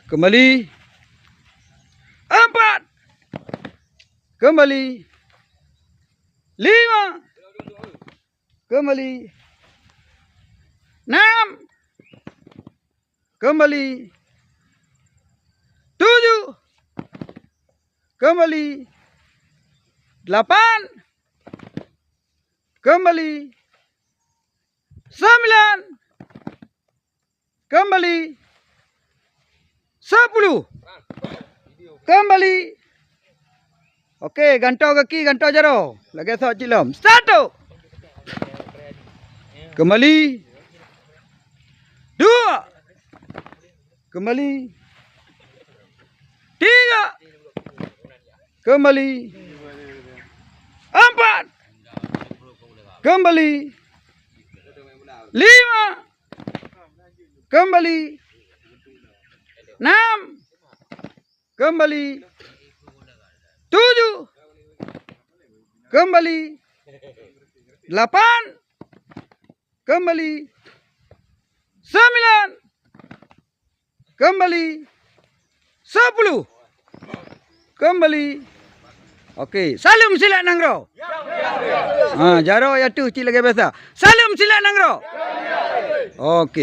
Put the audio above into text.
Kembali. 4. Kembali. 5. Kembali. 6. Kembali. 7. Kembali. 8. Kembali. 9. Kembali. 10. Kembali. Okey, gantau kaki, gantau jaro. Lagi sok cilom. Start. Kembali. 2. Kembali. 3. Kembali. 4. Kembali. 5. Kembali. 6. Kembali. 7. Kembali. 8. Kembali. 9. Kembali. 10. Kembali. Okey, salam silat nangro. Jaro ya tu cik lagi biasa. Salam silat nangro. Okey.